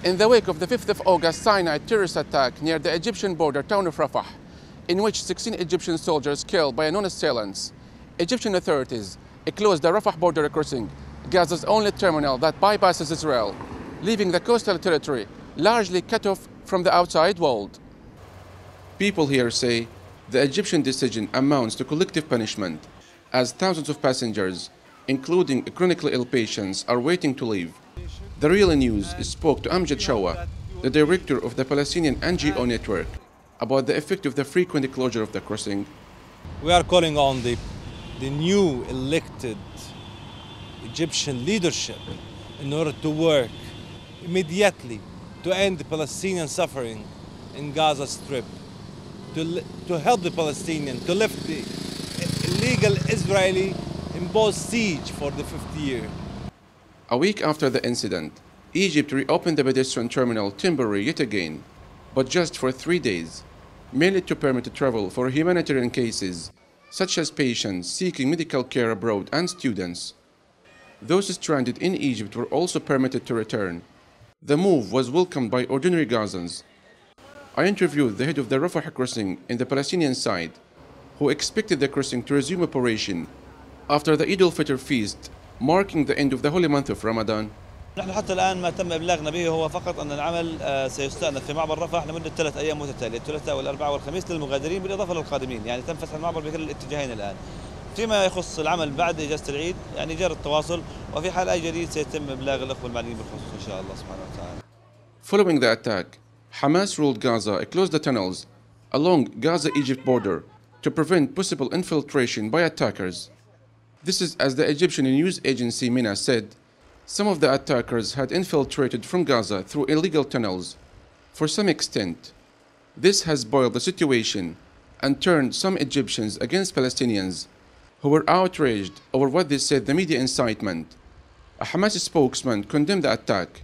In the wake of the 5th of August Sinai terrorist attack near the Egyptian border town of Rafah, in which 16 Egyptian soldiers killed by non-assailants, Egyptian authorities closed the Rafah border crossing, Gaza's only terminal that bypasses Israel, leaving the coastal territory largely cut off from the outside world. People here say the Egyptian decision amounts to collective punishment, as thousands of passengers, including chronically ill patients, are waiting to leave. The Real News spoke to Amjad Shawa, the director of the Palestinian NGO network, about the effect of the frequent closure of the crossing. We are calling on the new elected Egyptian leadership in order to work immediately to end the Palestinian suffering in Gaza Strip, to help the Palestinians to lift the illegal Israeli imposed siege for the 5th year. A week after the incident, Egypt reopened the pedestrian terminal temporarily yet again, but just for 3 days, mainly to permit travel for humanitarian cases, such as patients seeking medical care abroad and students. Those stranded in Egypt were also permitted to return. The move was welcomed by ordinary Gazans. I interviewed the head of the Rafah crossing in the Palestinian side, who expected the crossing to resume operation after the Eid al-Fitr feast, marking the end of the holy month of Ramadan. نحن حتى الآن ما تم إبلاغنا به هو فقط أن العمل سيستأنف في معبر رفح لمدة 3 أيام متتالية، الثلاثاء والأربعاء والخميس للمغادرين بالإضافة للقادمين، يعني تم فتح المعبر بكل الاتجاهين الآن. فيما يخص العمل بعد إجازة العيد يعني جرى التواصل، وفي حال أي جديد سيتم إبلاغ الأخوة المعنيين بالخصوص إن شاء الله سبحانه وتعالى. Following the attack, Hamas ruled Gaza closed the tunnels along Gaza-Egypt border to prevent possible infiltration by attackers. This is as the Egyptian news agency MENA said, some of the attackers had infiltrated from Gaza through illegal tunnels. For some extent, this has boiled the situation and turned some Egyptians against Palestinians, who were outraged over what they said the media incitement. A Hamas spokesman condemned the attack.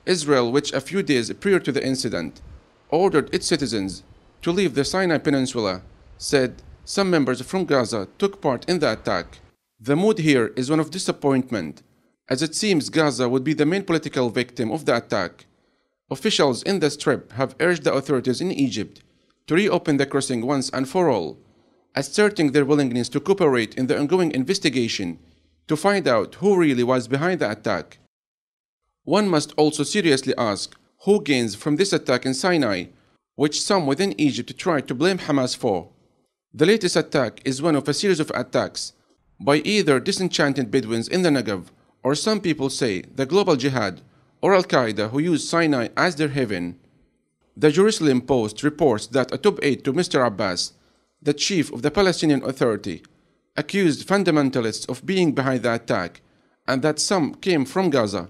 Israel, which a few days prior to the incident ordered its citizens to leave the Sinai Peninsula, said some members from Gaza took part in the attack. The mood here is one of disappointment, as it seems Gaza would be the main political victim of the attack. Officials in the Strip have urged the authorities in Egypt to reopen the crossing once and for all, asserting their willingness to cooperate in the ongoing investigation to find out who really was behind the attack. One must also seriously ask who gains from this attack in Sinai, which some within Egypt tried to blame Hamas for. The latest attack is one of a series of attacks by either disenchanted Bedouins in the Negev, or some people say the global jihad or Al-Qaeda, who use Sinai as their haven. The Jerusalem Post reports that a top aide to Mr. Abbas, the chief of the Palestinian Authority, accused fundamentalists of being behind the attack and that some came from Gaza.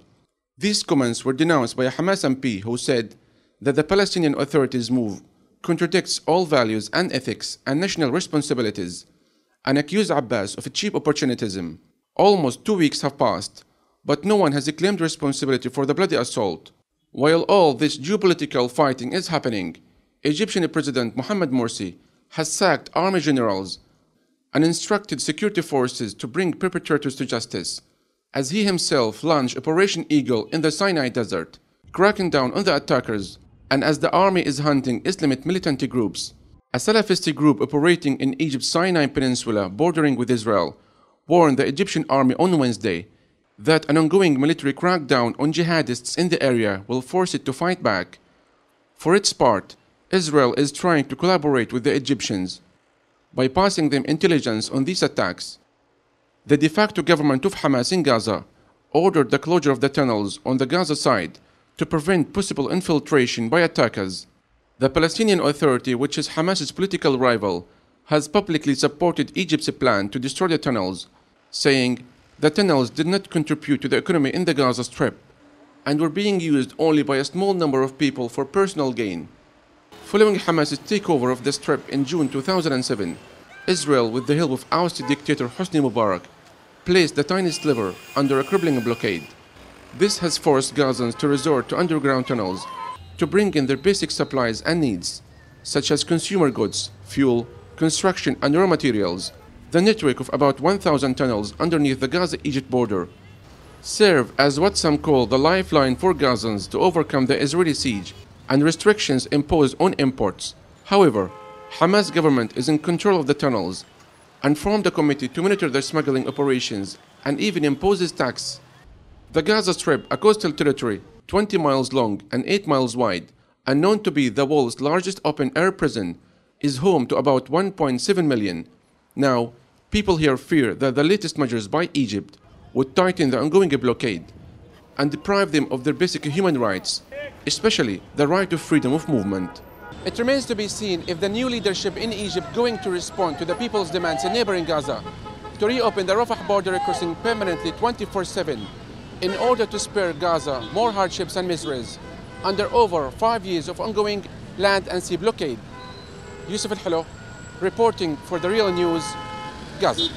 These comments were denounced by a Hamas MP who said that the Palestinian Authority's move contradicts all values and ethics and national responsibilities, and accused Abbas of cheap opportunism. Almost 2 weeks have passed, but no one has claimed responsibility for the bloody assault. While all this geopolitical fighting is happening, Egyptian President Mohamed Morsi has sacked army generals and instructed security forces to bring perpetrators to justice, as he himself launched Operation Eagle in the Sinai Desert, cracking down on the attackers, and as the army is hunting Islamist militant groups. A Salafist group operating in Egypt's Sinai Peninsula bordering with Israel warned the Egyptian army on Wednesday that an ongoing military crackdown on jihadists in the area will force it to fight back. For its part, Israel is trying to collaborate with the Egyptians by passing them intelligence on these attacks. The de facto government of Hamas in Gaza ordered the closure of the tunnels on the Gaza side to prevent possible infiltration by attackers. The Palestinian Authority, which is Hamas's political rival, has publicly supported Egypt's plan to destroy the tunnels, saying the tunnels did not contribute to the economy in the Gaza Strip and were being used only by a small number of people for personal gain. Following Hamas's takeover of the Strip in June 2007, Israel, with the help of ousted dictator Hosni Mubarak, placed the tiny sliver under a crippling blockade. This has forced Gazans to resort to underground tunnels to bring in their basic supplies and needs, such as consumer goods, fuel, construction and raw materials. The network of about 1,000 tunnels underneath the Gaza-Egypt border serve as what some call the lifeline for Gazans to overcome the Israeli siege and restrictions imposed on imports. However, Hamas government is in control of the tunnels and formed a committee to monitor their smuggling operations and even imposes tax. The Gaza Strip, a coastal territory 20 miles long and 8 miles wide, and known to be the world's largest open-air prison, is home to about 1.7 million. Now, people here fear that the latest measures by Egypt would tighten the ongoing blockade and deprive them of their basic human rights, especially the right of freedom of movement. It remains to be seen if the new leadership in Egypt going to respond to the people's demands in neighboring Gaza to reopen the Rafah border crossing permanently 24/7 in order to spare Gaza more hardships and miseries under over 5 years of ongoing land and sea blockade. Yusuf Al-Halo, reporting for The Real News, Gaza.